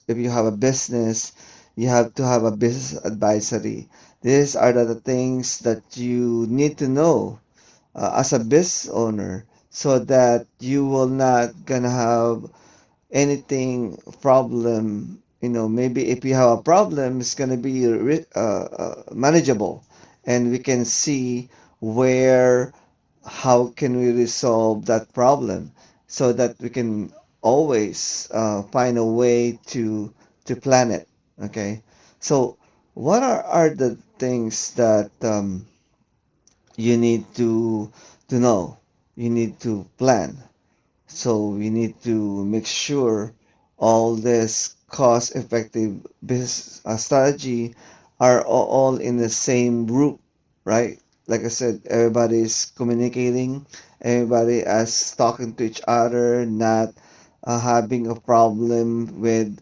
if you have a business, you have to have a business advisory. These are the things that you need to know as a business owner, so that you will not gonna have anything problem. Maybe if you have a problem, it's gonna be manageable, and we can see where how can we resolve that problem, so that we can always find a way to plan it. Okay, so what are the things that you need to know? You need to plan. So we need to make sure all this cost-effective business strategy are all in the same group, right? Like I said, everybody's communicating, everybody is talking to each other, not having a problem with